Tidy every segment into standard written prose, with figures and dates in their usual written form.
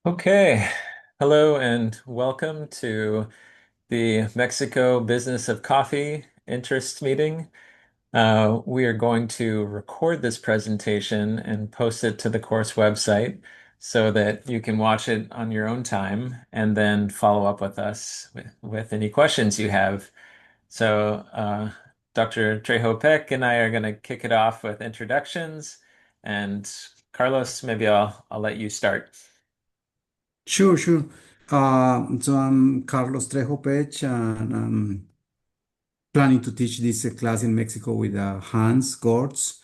Okay. Hello and welcome to the Mexico Business of Coffee interest meeting. We are going to record this presentation and post it to the course website so that you can watch it on your own time and then follow up with us with any questions you have. So, Dr. Trejo Peck and I are going to kick it off with introductions. And Carlos, maybe I'll let you start. Sure, sure. So I'm Carlos Trejo Pech, and I'm planning to teach this class in Mexico with Hans Gortz.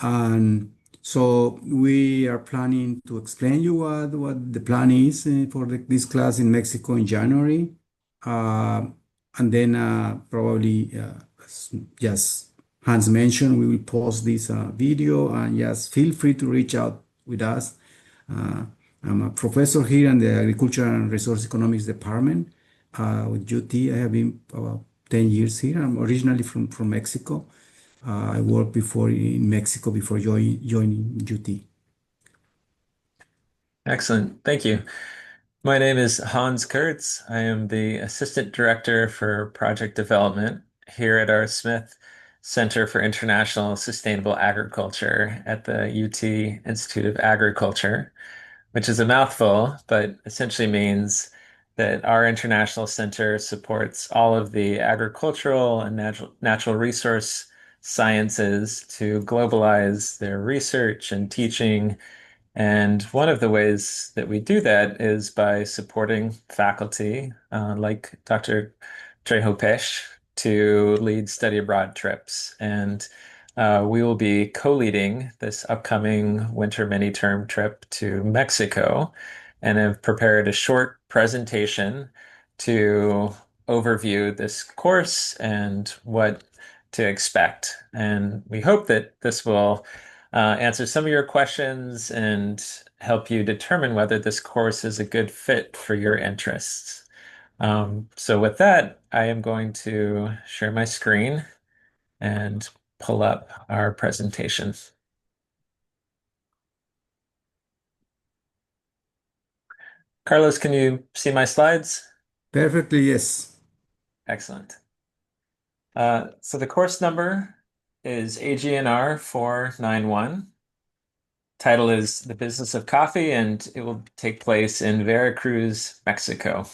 And so we are planning to explain you what the plan is for this class in Mexico in January. Uh, and then probably, just Hans mentioned, we will post this video and just feel free to reach out with us. Uh, I'm a professor here in the Agriculture and Resource Economics Department with UT. I have been about 10 years here. I'm originally from Mexico. I worked before in Mexico before joining UT. Excellent. Thank you. My name is Hans Kurtz. I am the Assistant Director for Project Development here at our Smith Center for International Sustainable Agriculture at the UT Institute of Agriculture, which is a mouthful, but essentially means that our international center supports all of the agricultural and natural resource sciences to globalize their research and teaching, and one of the ways that we do that is by supporting faculty like Dr. Trejo Pesh to lead study abroad trips. And we will be co-leading this upcoming winter mini-term trip to Mexico and have prepared a short presentation to overview this course and what to expect. And we hope that this will answer some of your questions and help you determine whether this course is a good fit for your interests. So with that, I am going to share my screen and pull up our presentation. Carlos, can you see my slides? Perfectly, yes. Excellent. So the course number is AGNR 491. Title is The Business of Coffee, and it will take place in Veracruz, Mexico.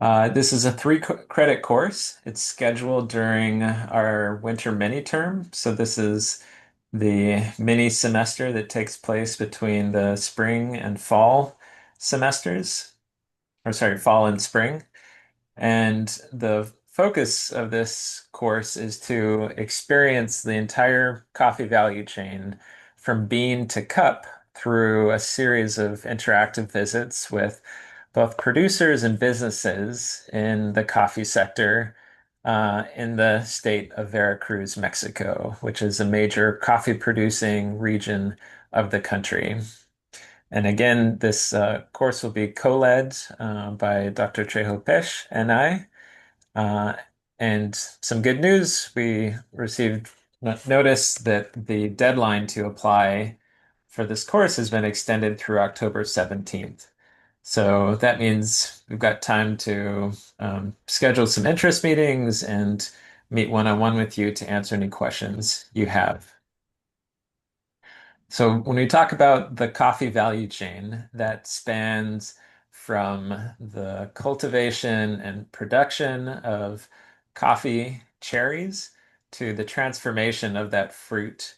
This is a three credit course. It's scheduled during our winter mini term. So this is the mini semester that takes place between the spring and fall semesters, or sorry, fall and spring. And the focus of this course is to experience the entire coffee value chain from bean to cup through a series of interactive visits with both producers and businesses in the coffee sector in the state of Veracruz, Mexico, which is a major coffee producing region of the country. And again, this course will be co-led by Dr. Trejo Pesh and I. Uh, and some good news, we received notice that the deadline to apply for this course has been extended through October 17th. So that means we've got time to schedule some interest meetings and meet one-on-one with you to answer any questions you have. So when we talk about the coffee value chain, that spans from the cultivation and production of coffee cherries to the transformation of that fruit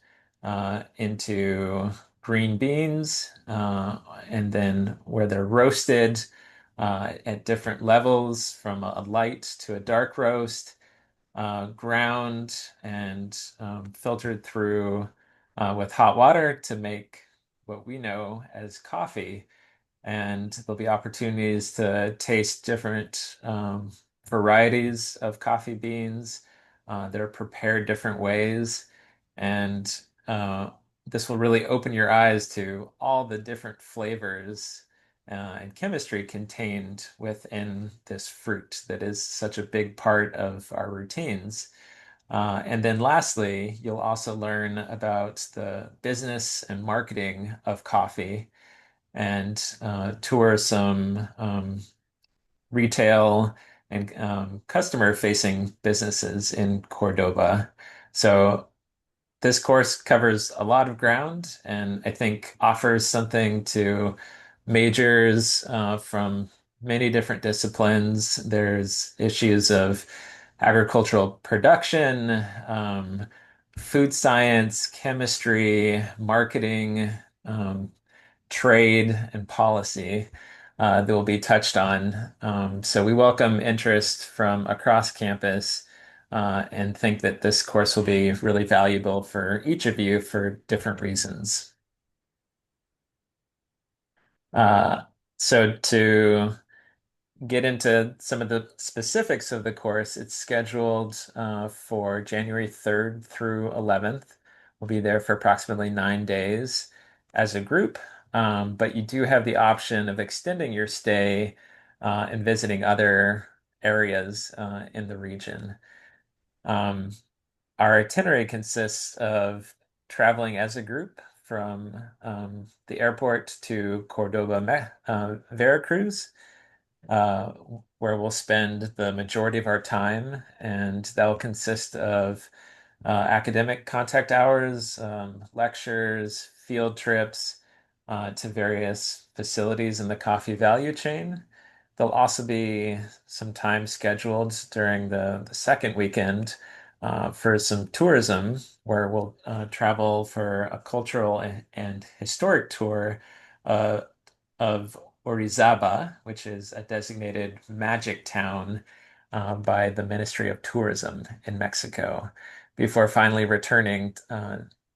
into green beans, and then where they're roasted at different levels from a light to a dark roast, ground and filtered through with hot water to make what we know as coffee. And there'll be opportunities to taste different varieties of coffee beans that are prepared different ways. And this will really open your eyes to all the different flavors and chemistry contained within this fruit that is such a big part of our routines. And then lastly, you'll also learn about the business and marketing of coffee and tour some retail and customer-facing businesses in Cordoba. So this course covers a lot of ground and I think offers something to majors from many different disciplines. There's issues of agricultural production, food science, chemistry, marketing, um, trade, and policy that will be touched on. So we welcome interest from across campus and think that this course will be really valuable for each of you for different reasons. Uh, so to get into some of the specifics of the course, it's scheduled for January 3rd through 11th. We'll be there for approximately 9 days as a group, but you do have the option of extending your stay and visiting other areas in the region. Um, our itinerary consists of traveling as a group from the airport to Cordoba, Veracruz, uh, where we'll spend the majority of our time, and that will consist of academic contact hours, lectures, field trips to various facilities in the coffee value chain. There'll also be some time scheduled during the second weekend for some tourism, where we'll travel for a cultural and historic tour uh, of Orizaba, which is a designated magic town by the Ministry of Tourism in Mexico, before finally returning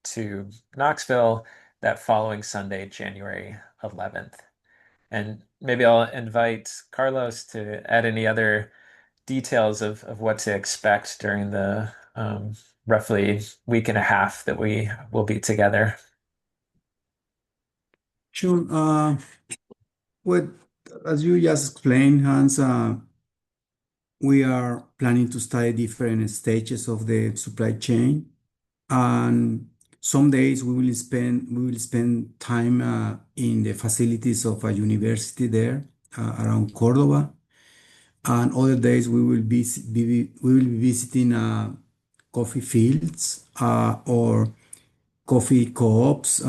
to Knoxville that following Sunday, January 11th. And maybe I'll invite Carlos to add any other details of what to expect during the roughly week and a half that we will be together. Sure. Well, as you just explained, Hans, we are planning to study different stages of the supply chain, and some days we will spend time in the facilities of a university there around Cordoba, and other days we will be visiting coffee fields or coffee co-ops,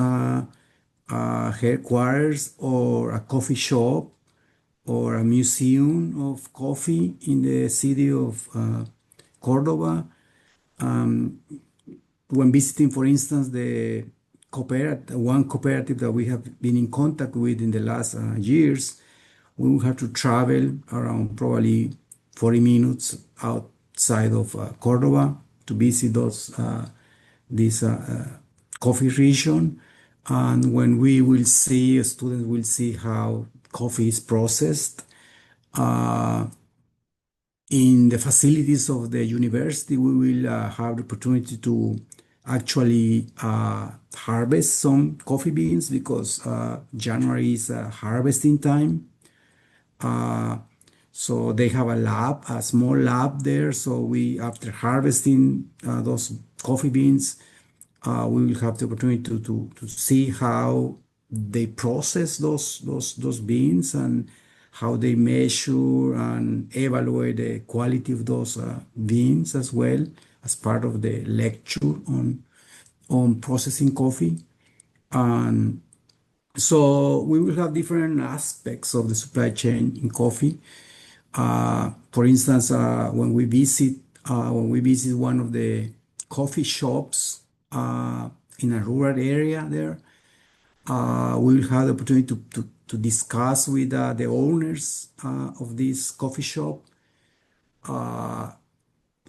headquarters, or a coffee shop or a museum of coffee in the city of Cordoba. Um, when visiting, for instance, one cooperative that we have been in contact with in the last years, we will have to travel around probably 40 minutes outside of Cordoba to visit this coffee region. And when we will see, students will see how coffee is processed uh, in the facilities of the university. We will have the opportunity to actually harvest some coffee beans because January is harvesting time. Uh, so they have a lab, a small lab there. So we, after harvesting those coffee beans, we will have the opportunity to see how they process those beans and how they measure and evaluate the quality of those beans as well as part of the lecture on processing coffee. And so we will have different aspects of the supply chain in coffee. For instance, when we visit one of the coffee shops in a rural area there, we will have the opportunity to discuss with the owners of this coffee shop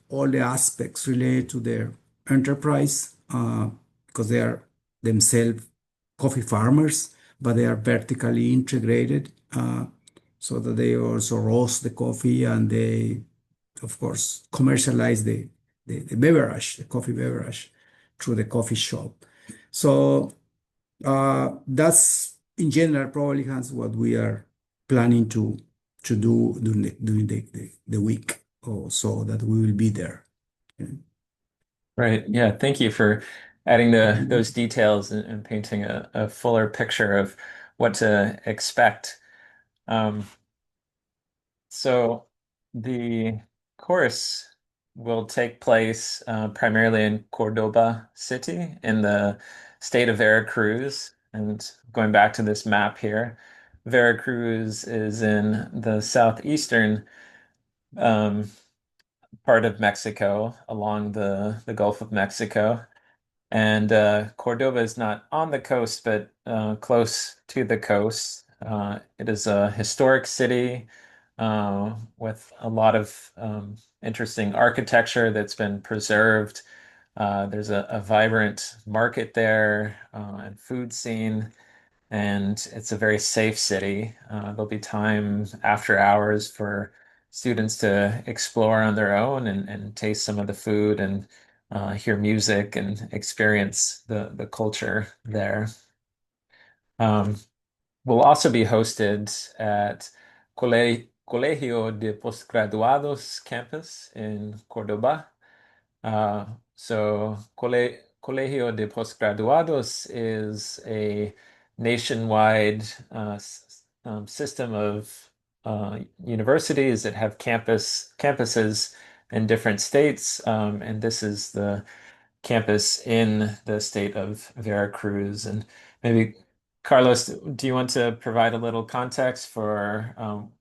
all the aspects related to their enterprise because they are themselves coffee farmers, but they are vertically integrated so that they also roast the coffee and they, of course, commercialize the beverage, the coffee beverage through the coffee shop. So that's in general probably has what we are planning to do during the week or so that we will be there. Okay. Right. Yeah. Thank you for adding those details and painting a fuller picture of what to expect. Um, so the course will take place primarily in Cordoba City in the state of Veracruz. And going back to this map here, Veracruz is in the southeastern um, part of Mexico along the Gulf of Mexico. And Cordoba is not on the coast, but close to the coast. It is a historic city with a lot of interesting architecture that's been preserved. There's a vibrant market there and food scene, and it's a very safe city. There'll be time after hours for students to explore on their own and taste some of the food and hear music and experience the culture there. Um, we'll also be hosted at Colegio de Postgraduados campus in Cordoba. Colegio de Postgraduados is a nationwide system of universities that have campuses in different states, and this is the campus in the state of Veracruz. And maybe, Carlos, do you want to provide a little context for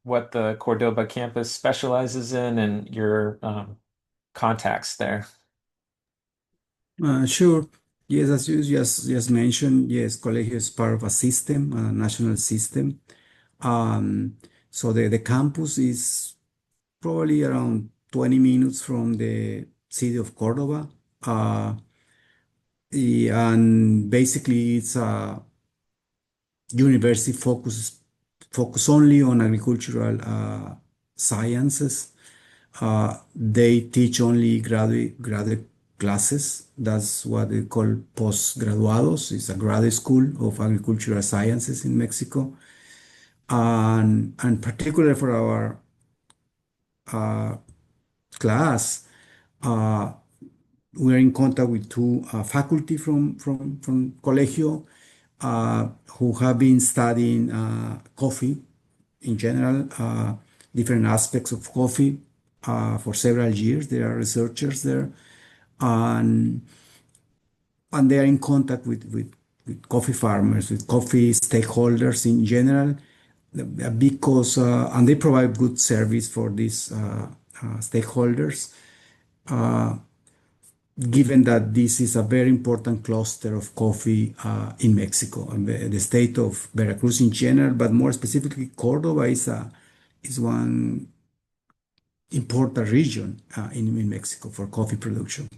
what the Cordoba campus specializes in and your contacts there? Sure. Yes, as you just mentioned, yes, Colegio is part of a system, a national system. Um, so the campus is probably around 20 minutes from the city of Cordoba. And basically it's a university focus only on agricultural sciences. They teach only graduate classes. That's what they call postgraduados. It's a graduate school of agricultural sciences in Mexico, and particularly for our uh, class, uh, we're in contact with two faculty from Colegio who have been studying coffee in general, different aspects of coffee for several years. There are researchers there, and they are in contact with coffee farmers, with coffee stakeholders in general, because and they provide good service for these stakeholders. Given that this is a very important cluster of coffee in Mexico and the state of Veracruz in general, but more specifically, Cordoba is one important region in Mexico for coffee production.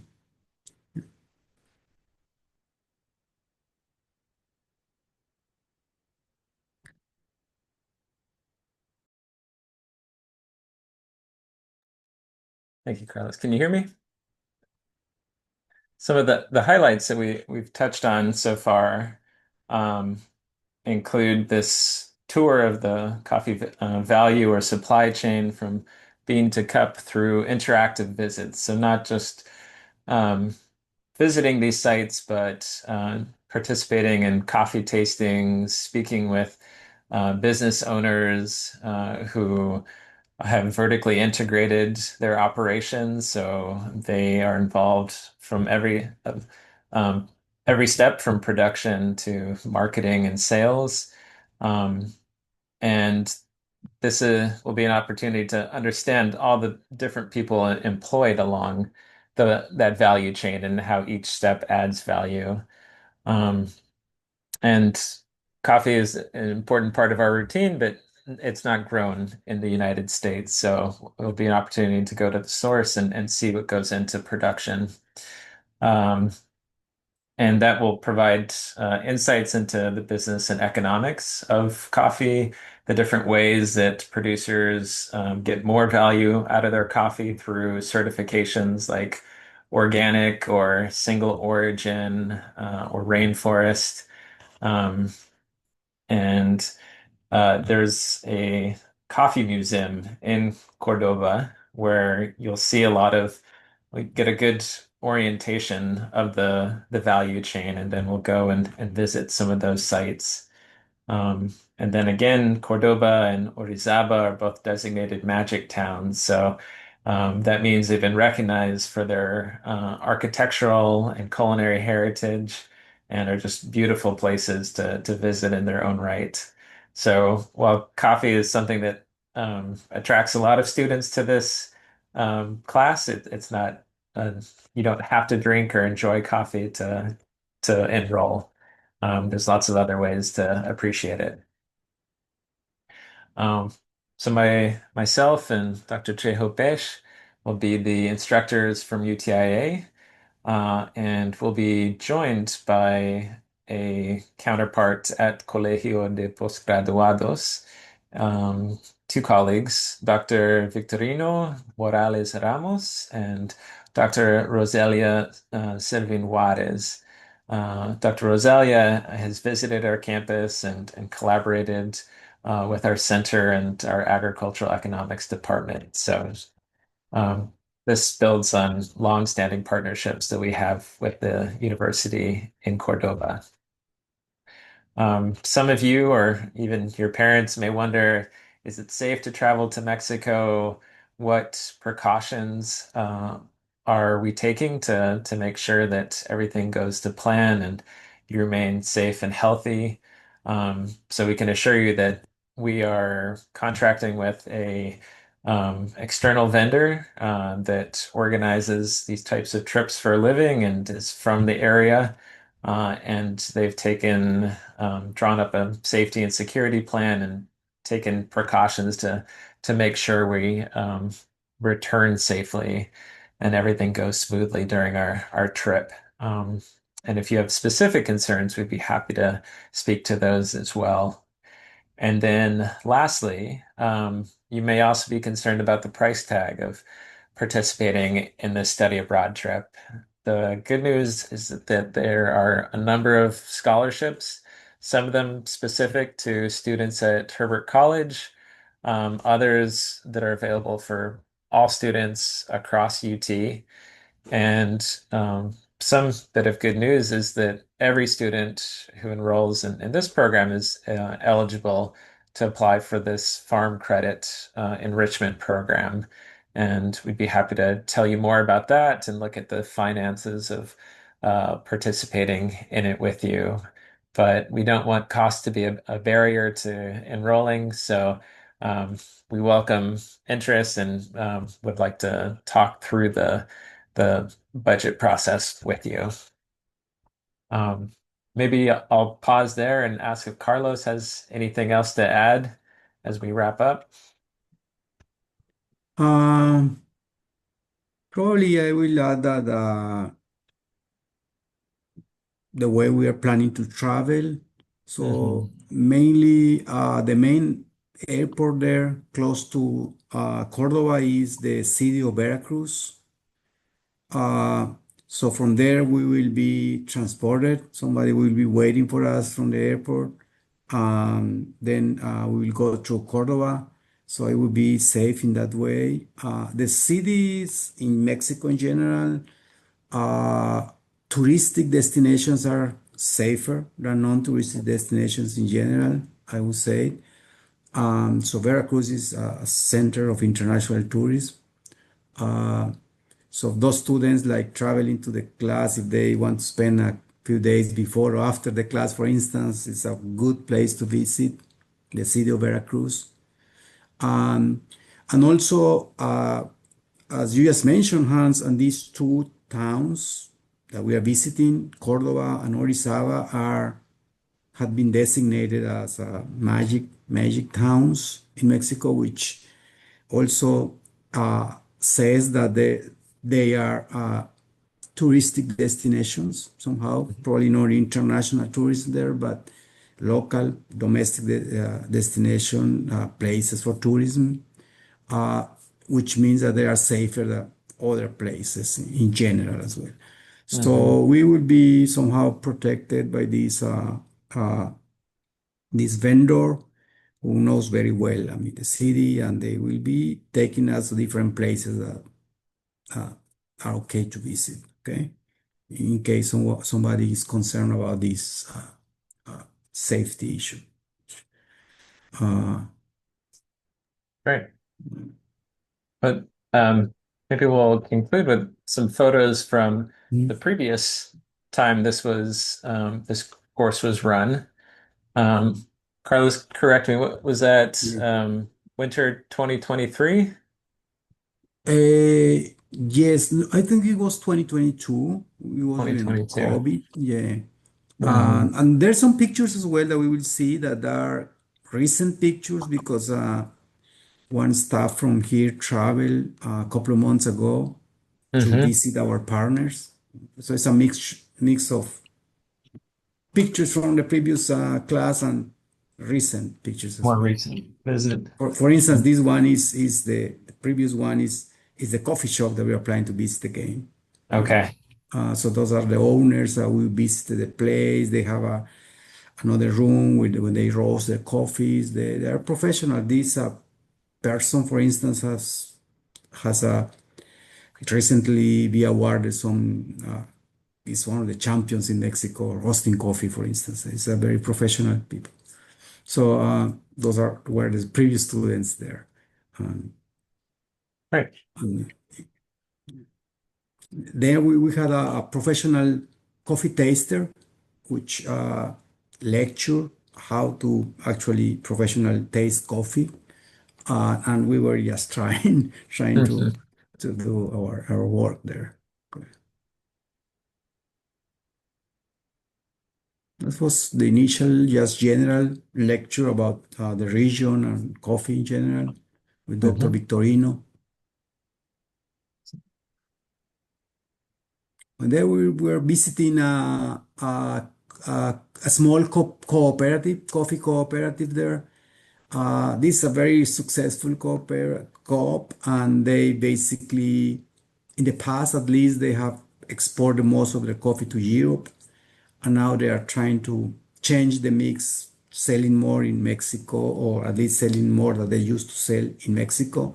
Thank you, Carlos. Can you hear me? Some of the highlights that we've touched on so far um, include this tour of the coffee value or supply chain from bean to cup through interactive visits. So not just um, visiting these sites, but participating in coffee tastings, speaking with business owners who have vertically integrated their operations, so they are involved from um, every step from production to marketing and sales. Um, and this will be an opportunity to understand all the different people employed along that value chain and how each step adds value. Um, and coffee is an important part of our routine, but it's not grown in the United States. So it'll be an opportunity to go to the source and see what goes into production. Um, and that will provide insights into the business and economics of coffee, the different ways that producers get more value out of their coffee through certifications like organic or single origin or rainforest. Um, and there's a coffee museum in Cordoba where you'll see a lot of, like, get a good orientation of the value chain, and then we'll go and visit some of those sites. And then again, Cordoba and Orizaba are both designated magic towns. So that means they've been recognized for their architectural and culinary heritage and are just beautiful places to visit in their own right. So while coffee is something that attracts a lot of students to this class, it's not, uh, you don't have to drink or enjoy coffee to enroll. There's lots of other ways to appreciate it. Um, so myself and Dr. Trejo Pesh will be the instructors from UTIA, and we'll be joined by a counterpart at Colegio de Postgraduados, um, two colleagues, Dr. Victorino Morales Ramos and Dr. Roselia Servin Juarez. Dr. Roselia has visited our campus and collaborated with our center and our agricultural economics department. So um, this builds on long-standing partnerships that we have with the university in Cordoba. Some of you or even your parents may wonder, is it safe to travel to Mexico? What precautions are we taking to make sure that everything goes to plan and you remain safe and healthy? So we can assure you that we are contracting with a external vendor that organizes these types of trips for a living and is from the area. And they've drawn up a safety and security plan and taken precautions to make sure we return safely and everything goes smoothly during our trip. And if you have specific concerns, we'd be happy to speak to those as well. And then lastly, you may also be concerned about the price tag of participating in this study abroad trip. The good news is that there are a number of scholarships, some of them specific to students at Herbert College, others that are available for all students across UT. And some bit of good news is that every student who enrolls in this program is eligible to apply for this farm credit enrichment program. And we'd be happy to tell you more about that and look at the finances of participating in it with you. But we don't want cost to be a barrier to enrolling. So um, we welcome interest and would like to talk through the budget process with you. Um, Maybe I'll pause there and ask if Carlos has anything else to add as we wrap up. Um, Probably I will add that the way we are planning to travel. So Hmm. mainly the main airport there close to Cordova is the city of Veracruz. Uh, so from there we will be transported. Somebody will be waiting for us from the airport. Then we will go through Cordova. So it will be safe in that way. The cities in Mexico in general, uh, touristic destinations are safer than non-touristic destinations in general, I would say. So Veracruz is a center of international tourism. So those students like traveling to the class, if they want to spend a few days before or after the class, for instance, it's a good place to visit the city of Veracruz. Um, and also, as you just mentioned, Hans, and these two towns that we are visiting, Cordova and Orizaba, are had been designated as magic towns in Mexico, which also says that they are touristic destinations somehow. Probably not international tourism there, but local, domestic destination places for tourism, uh, which means that they are safer than other places in general as well. Hmm. So we will be somehow protected by uh, this vendor who knows very well, I mean, the city, and they will be taking us to different places that uh, are okay to visit. Okay, in case somebody is concerned about this safety issue. Uh, Great. But maybe we'll conclude with some photos from the mm. previous time this course was run. Um, Carlos, correct me. What was that? Yeah. Winter 2023, Yes, I think it was 2022. It was during the 2022. COVID. Yeah. Hmm. And there's some pictures as well that we will see that are recent pictures because one staff from here traveled a couple of months ago to Hmm. visit our partners. So it's a mix of pictures from the previous class and recent pictures as More well. recent visit. For instance, this one is the previous one is the coffee shop that we are planning to visit again. Okay. So those are the owners that we visited the place. They have another room with when they roast their coffees. They are professional. This person, for instance, has recently be awarded some. Is one of the champions in Mexico roasting coffee, for instance. It's a very professional people. So those are were the previous students there. Um, Right. and then we had a professional coffee taster, which lecture how to actually professional taste coffee. And we were just trying Hmm. to do our work there. That was the initial, just general lecture about the region and coffee in general with Dr. Hmm. Victorino. And then we were visiting a small cooperative, coffee cooperative there. This is a very successful co-op, and they basically, in the past at least, they have exported most of their coffee to Europe, and now they are trying to change the mix, selling more in Mexico, or at least selling more than they used to sell in Mexico.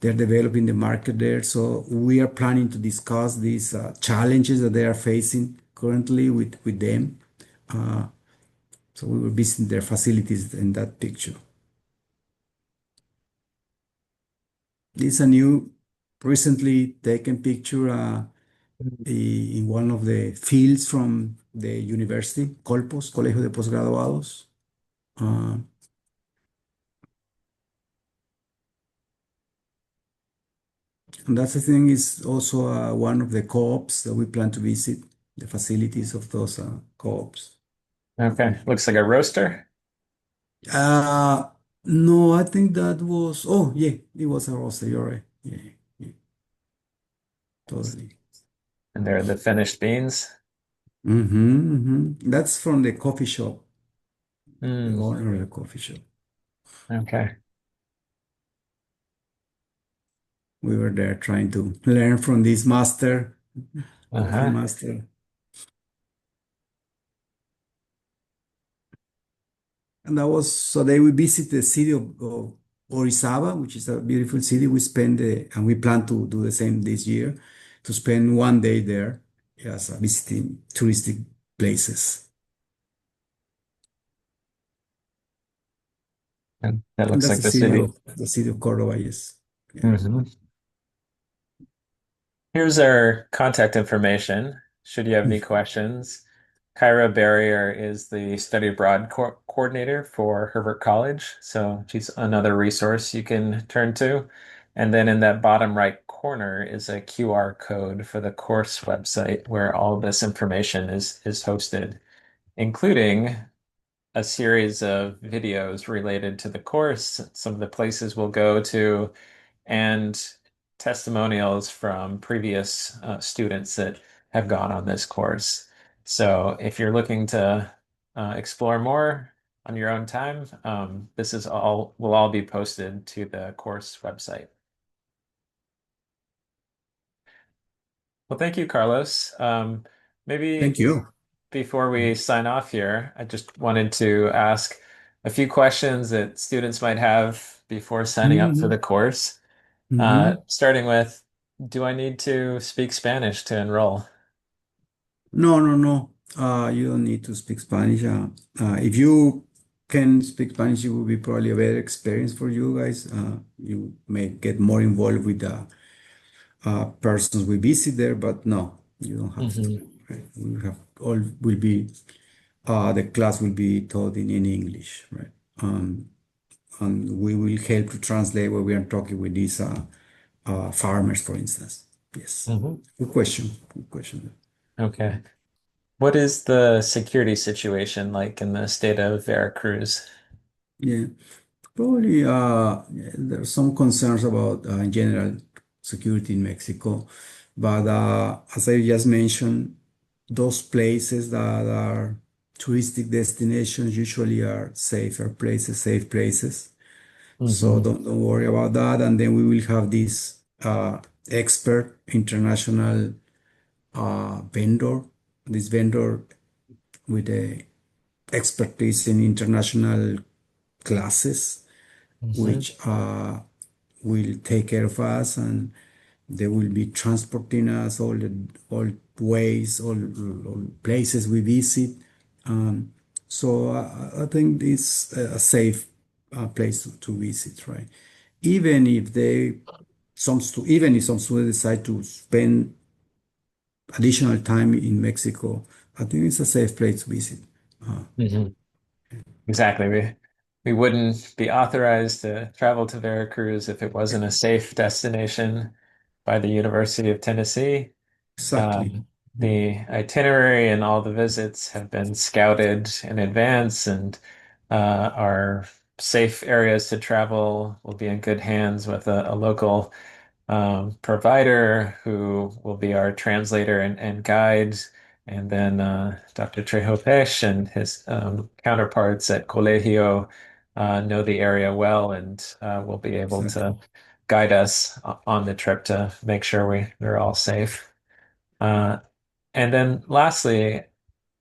They're developing the market there. So we are planning to discuss these challenges that they are facing currently with them. Uh, so we were visiting their facilities in that picture. This is a new, recently taken picture in one of the fields from the university, Colpos, Colegio de Postgraduados. Uh, and that's the thing is also one of the co-ops that we plan to visit, the facilities of those co-ops. Okay. Looks like a roaster. Uh, no, I think that was, oh, yeah, it was a roster. You're right. Yeah, yeah, totally. And there are the finished beans. That's from the coffee shop, the Mm, owner of the coffee shop. okay. We were there trying to learn from this master, coffee Uh-huh. master. And that was, so they we visit the city of Orizaba, which is a beautiful city. We spend, and we plan to do the same this year, to spend one day there, yes, visiting touristic places. And that And looks that's like the city. the city of Córdoba, yes. Yeah. Hmm. Here's our contact information. Should you have any questions, Kyra Barrier is the study abroad coordinator for Herbert College. So she's another resource you can turn to. And then in that bottom right corner is a QR code for the course website where all this information is hosted, including a series of videos related to the course, some of the places we'll go to, and testimonials from previous students that have gone on this course. So if you're looking to explore more on your own time, this is all will all be posted to the course website. Well, thank you, Carlos. Thank Maybe you. before we sign off here, I just wanted to ask a few questions that students might have before signing up for Mhm, the course. mhm. Starting with, do I need to speak Spanish to enroll? No, no, no. You don't need to speak Spanish. If you can speak Spanish, it will be probably a better experience for you guys. You may get more involved with the persons we visit there, but no, you don't have to. Hmm. Right? We have all will be the class will be taught in English, right? And we will help to translate what we are talking with these farmers, for instance. Yes, Hmm. good question. Good question. Okay. What is the security situation like in the state of Veracruz? Yeah. Probably there are some concerns about in general security in Mexico, but as I just mentioned, those places that are touristic destinations usually are safer places, safe places. So Hmm. don't worry about that. And then we will have this expert international vendor, this vendor with a expertise in international classes Hmm. which will take care of us and they will be transporting us all ways, all places we visit. So I think it's a safe place to visit, right? Even if even if some students decide to spend additional time in Mexico, I think it's a safe place to visit. Hmm. Exactly. We wouldn't be authorized to travel to Veracruz if it wasn't a safe destination by the University of Tennessee. Exactly. Um, the itinerary and all the visits have been scouted in advance, and our safe areas to travel will be in good hands with a local provider who will be our translator and guide. And then Dr. Trejo Pesh and his counterparts at Colegio know the area well and will be able to Exactly. guide us on the trip to make sure we're all safe. Uh, and then lastly,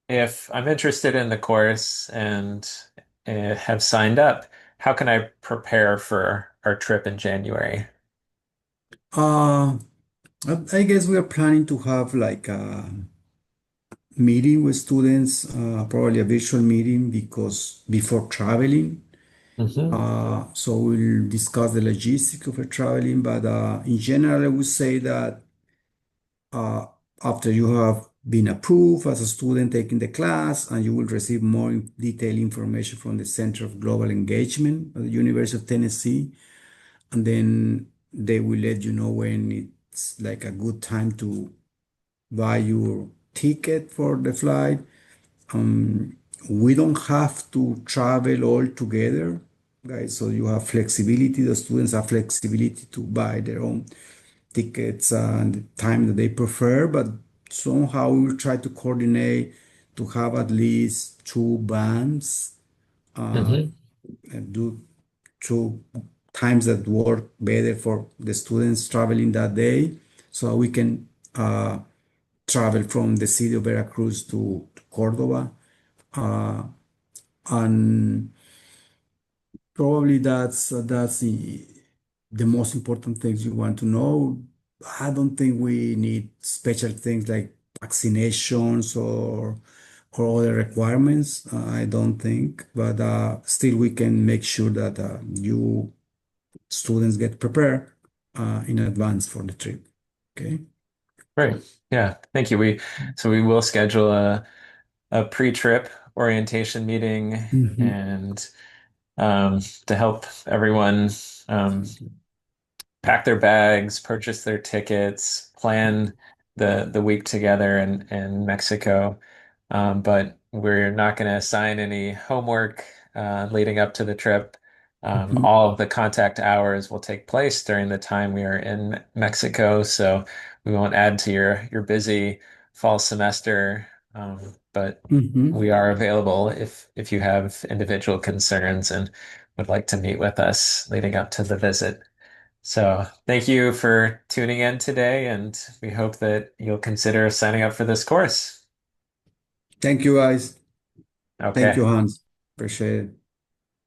if I'm interested in the course and have signed up, how can I prepare for our trip in January? Uh, I guess we are planning to have like a meeting with students, probably a virtual meeting because before traveling. Hmm. So we'll discuss the logistics of traveling, but in general, I would say that uh, after you have been approved as a student taking the class, and you will receive more detailed information from the Center of Global Engagement at the University of Tennessee, and then they will let you know when it's like a good time to buy your ticket for the flight. Um, we don't have to travel all together, guys. So you have flexibility. The students have flexibility to buy their own tickets and the time that they prefer, but somehow we will try to coordinate to have at least two bands uh, Hmm. and do two times that work better for the students traveling that day so we can travel from the city of Veracruz to Cordoba. Uh, and probably that's the most important things you want to know. I don't think we need special things like vaccinations or other requirements. I don't think, but still we can make sure that you students get prepared in advance for the trip. Okay. Great. Yeah, thank you. We will schedule a pre-trip orientation meeting Mhm. and to help everyone um, pack their bags, purchase their tickets, plan the week together in Mexico. But we're not going to assign any homework leading up to the trip. Mhm. All of the contact hours will take place during the time we are in Mexico, so we won't add to your busy fall semester. But Mhm. we are available if you have individual concerns and would like to meet with us leading up to the visit. So thank you for tuning in today, and we hope that you'll consider signing up for this course. Thank you, guys. Thank you, Okay. Hans. Appreciate it.